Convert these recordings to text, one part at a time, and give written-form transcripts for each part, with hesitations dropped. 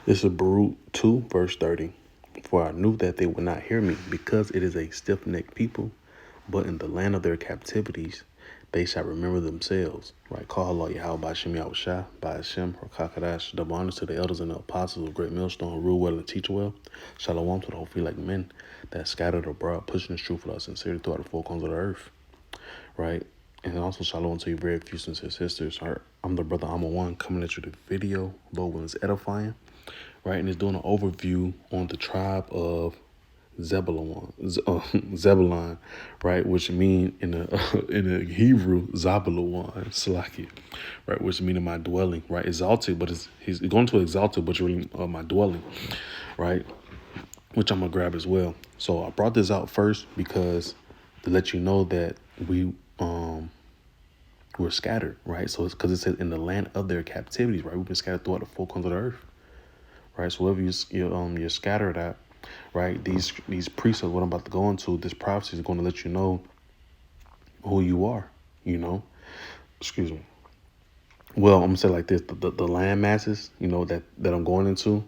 This is Baruch 2, verse 30. For I knew that they would not hear me, because it is a stiff-necked people, but in the land of their captivities they shall remember themselves. Right? Call Allah Yahweh by Shem Yahushua, by Hashem, or Kakadash, double honors to the elders and the apostles of Great Millstone, who rule well and teach well. Shalom to the whole feel like men that scattered abroad, pushing the truth with us sincerely throughout the four corners of the earth. Right? And also shalom to you very few sincere sisters. I'm the brother Amma One coming at you with a video, Lord willing, is edifying. Right, and it's doing an overview on the tribe of Zebulun, Zebulun, right, which mean in the in the Hebrew Zabulon, Salaki, right, which mean in my dwelling, right, exalted, but he's going to exalted, but really my dwelling, right, which I'm gonna grab as well. So I brought this out first because to let you know that we're scattered, right. So it's because it says in the land of their captivities, right. We've been scattered throughout the four corners of the earth. Right, so wherever you're scattered at, right, these precepts, what I'm about to go into, this prophecy is going to let you know who you are, excuse me. Well, I'm gonna say like this: the land masses, that I'm going into,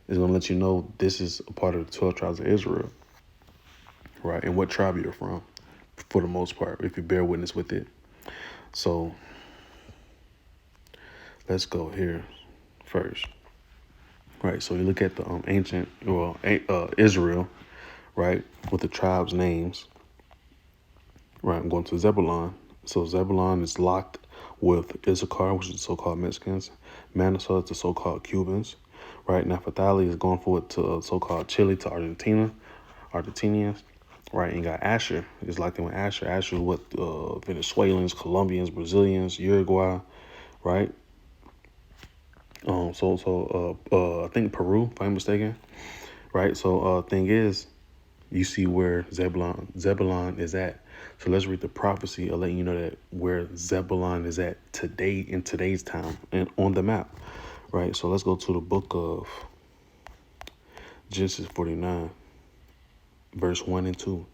is going to let you know this is a part of the 12 tribes of Israel, right, and what tribe you're from, for the most part, if you bear witness with it. So let's go here first. Right, so you look at the ancient, Israel, right, with the tribes' names. Right, I'm going to Zebulun. So Zebulun is locked with Issachar, which is the so-called Mexicans. Manasseh is the so-called Cubans. Right, Naphtali is going forward to so-called Chile, to Argentinians. Right, and you got Asher. It's locked in with Asher. Asher is what Venezuelans, Colombians, Brazilians, Uruguay. Right. I think Peru, if I'm mistaken. Right. So thing is, you see where Zebulon is at. So let's read the prophecy of letting you know that where Zebulon is at today, in today's time, and on the map. Right. So let's go to the book of Genesis 49, verse 1 and 2.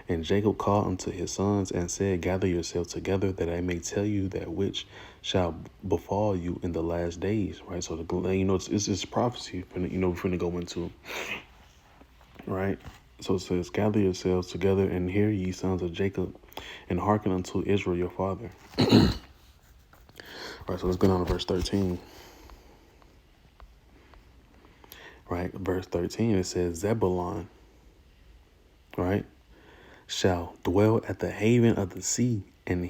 And Jacob called unto his sons and said, gather yourselves together, that I may tell you that which shall befall you in the last days. Right. So it's this prophecy. We're going to go into. Right. So it says, gather yourselves together and hear ye, sons of Jacob, and hearken unto Israel your father. Right. So let's go down to verse 13. Right. Verse 13, it says, Zebulon, right, shall dwell at the haven of the sea, and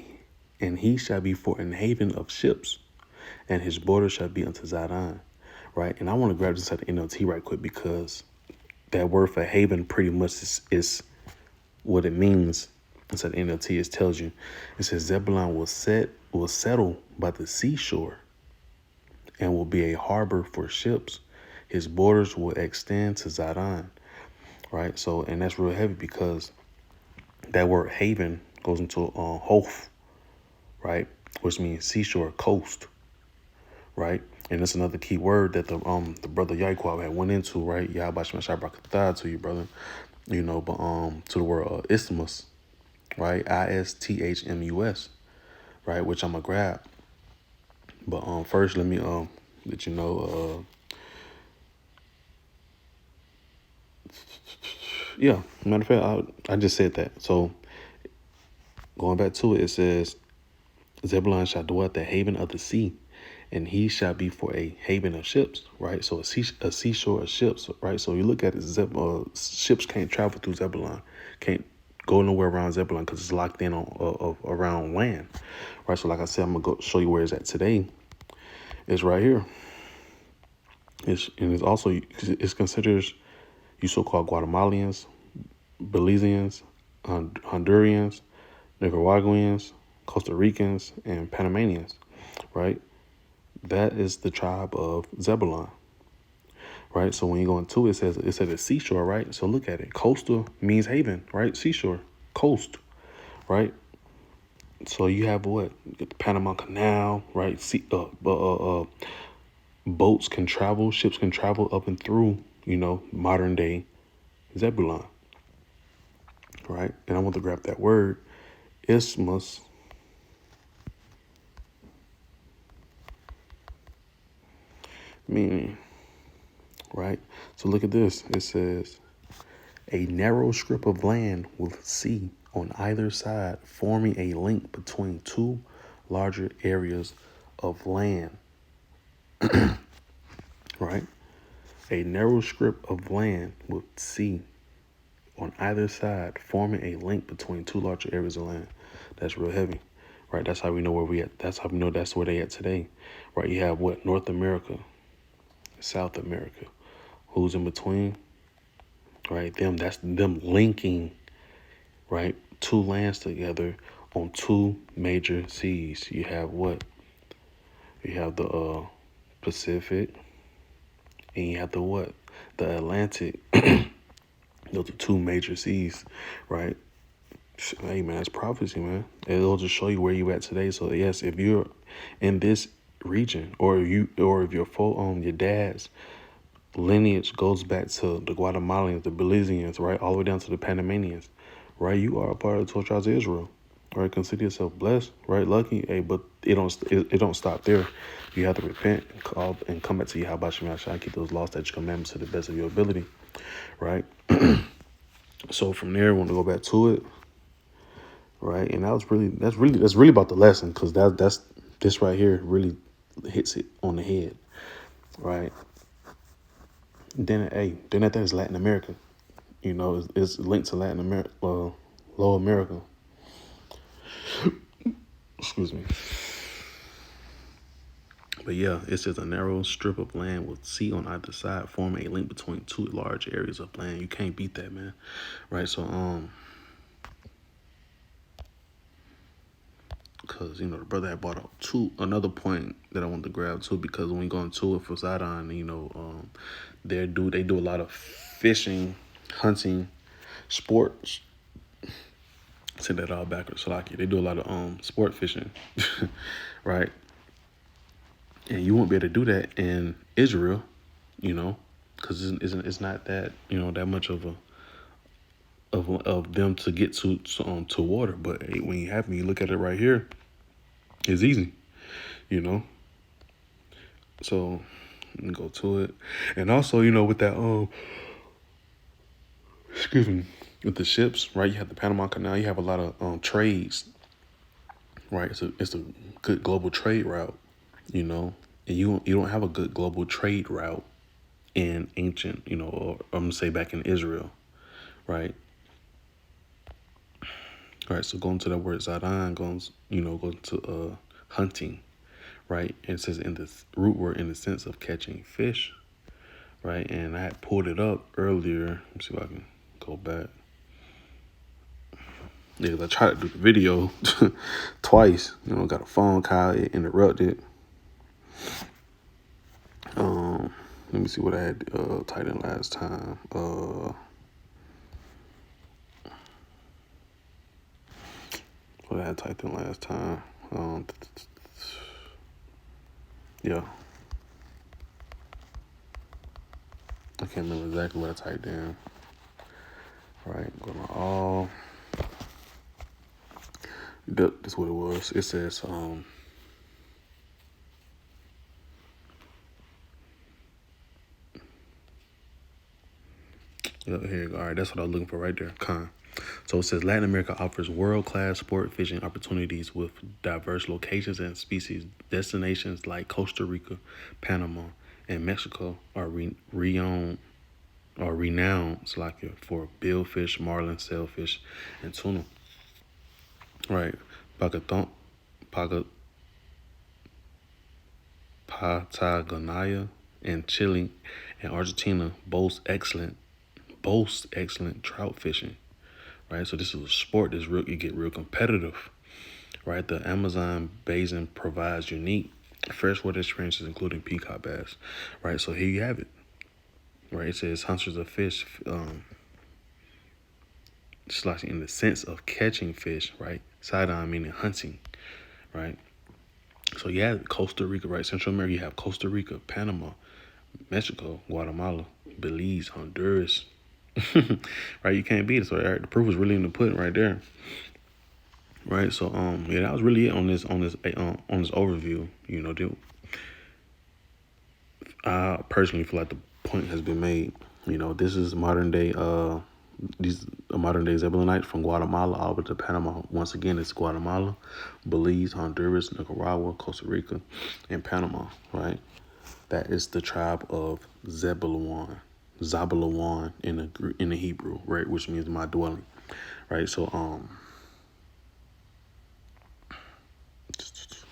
he shall be for an haven of ships, and his border shall be unto Zidon. Right. And I want to grab this at the NLT right quick, because that word for haven pretty much is what it means. Inside the NLT, it tells you, it says Zebulun will settle by the seashore and will be a harbor for ships. His borders will extend to Zidon. Right. So, and that's real heavy, because that word haven goes into hof, right, which means seashore, coast. Right. And that's another key word that the brother Yaquab had went into, right? Yahbashmashabrakatah to you, brother. But to the word isthmus, right? ISTHMUS, right? Which I'm gonna grab. But first let me let you know yeah, matter of fact, I just said that. So going back to it, it says Zebulun shall dwell at the haven of the sea, and he shall be for a haven of ships, right? So a seashore of ships, right? So you look at it, ships can't travel through Zebulun, can't go nowhere around Zebulun, because it's locked in on around land, right? So like I said, I'm gonna go show you where it's at today. It's right here. It's considered you so-called Guatemalans, Belizeans, Hondurans, Nicaraguans, Costa Ricans, and Panamanians, right? That is the tribe of Zebulun, right? So when you go into it, it says a seashore, right? So look at it. Coastal means haven, right? Seashore, coast, right? So you have what? You get the Panama Canal, right? Boats can travel, ships can travel up and through, modern day Zebulun, right? And I want to grab that word, isthmus, meaning So look at this. It says a narrow strip of land with sea on either side, forming a link between two larger areas of land. Right? A narrow strip of land with sea on either side, forming a link between two larger areas of land. That's real heavy. Right? That's how we know where we at. That's how we know that's where they at today. Right? You have what? North America, South America. Who's in between? Right? That's them linking, right? Two lands together on two major seas. You have what? You have the Pacific, and you have the what? The Atlantic. Those are two major seas, right? Hey man, it's prophecy, man. It'll just show you where you at today. So yes, if you're in this region, or if your dad's lineage goes back to the Guatemalans, the Belizeans, right, all the way down to the Panamanians, right? You are a part of the 12 tribes of Israel, right? Consider yourself blessed, right? Lucky, hey, but it don't stop there. You have to repent and call and come back to Yahweh Shem Yahshua, keep those laws, statutes, commandments to the best of your ability, right? So from there, I want to go back to it, right? And that's really about the lesson, because that's this right here really hits it on the head, right? Then at that is Latin America. You know, it's linked to Latin America, Low America. Excuse me. But yeah, it's just a narrow strip of land with sea on either side, forming a link between two large areas of land. You can't beat that, man. Right? So, because, the brother had brought up another point that I wanted to grab too, because when we go into it for Zidon, they do a lot of fishing, hunting, sports. Say that all backwards, Salaki. They do a lot of sport fishing, right? And you won't be able to do that in Israel, because it's not that that much of them to get to water. But when you look at it right here, it's easy, So let me go to it, and also with that excuse me, with the ships, right? You have the Panama Canal. You have a lot of trades, right? It's a good global trade route, and you don't have a good global trade route in ancient, or I'm gonna say back in Israel, right? All right, so going to that word Zadan goes to hunting, right? And it says in the root word in the sense of catching fish, right? And I had pulled it up earlier. Let me see if I can go back. Yeah, I tried to do the video twice. Got a phone call, it interrupted. Let me see what I had typed in last time. What I had typed in last time. Yeah. I can't remember exactly what I typed in. All right, going to all. That's what it was. It says, here you go. All right, that's what I was looking for right there. So it says Latin America offers world-class sport fishing opportunities with diverse locations and species. Destinations like Costa Rica, Panama, and Mexico are renowned for billfish, marlin, sailfish, and tuna. Right, Patagonia and Chile and Argentina boast excellent trout fishing. Right, so this is a sport that's you get real competitive. Right, the Amazon basin provides unique freshwater experiences, including peacock bass. Right, so here you have it. Right, it says hunters of fish, in the sense of catching fish. Right, Sidon meaning hunting. Right, so you have Costa Rica, right? Central America, you have Costa Rica, Panama, Mexico, Guatemala, Belize, Honduras. Right, you can't beat it. So the proof is really in the pudding right there. Right, so that was really it on this overview. I personally feel like the point has been made. This is modern day these modern day Zebulonites from Guatemala over to Panama. Once again, it's Guatemala, Belize, Honduras, Nicaragua, Costa Rica, and Panama, right? That is the tribe of Zebulun, Zabulon in the Hebrew, right, which means my dwelling, right? So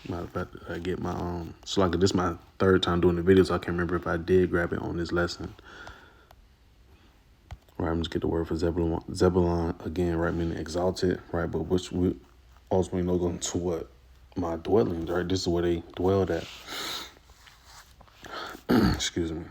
matter of fact, I get my so like this is my third time doing the video, so I can't remember if I did grab it on this lesson. Right, I'm just get the word for Zebulun. Zebulun again, right, meaning exalted, right, but which we ultimately know going to what my dwellings, right? This is where they dwelled at. Excuse me.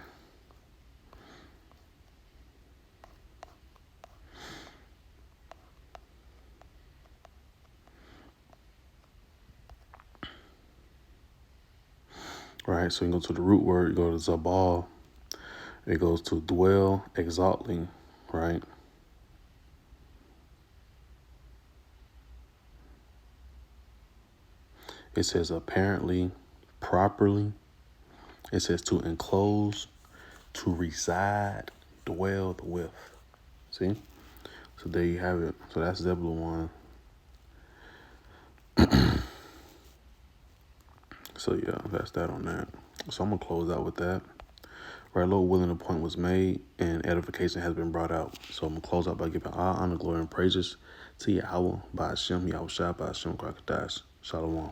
Right, so you go to the root word, you go to Zabal, it goes to dwell, exalting, right? It says apparently, properly. It says to enclose, to reside, dwell with. See? So there you have it. So that's Zebulun. So yeah, that's that on that. So I'm gonna close out with that. Right, Lord willing, a point was made and edification has been brought out. So I'm gonna close out by giving all honor, glory, and praises to Yahweh, by Hashem, Yahushua, by Hashem, Krakadash. Shalom.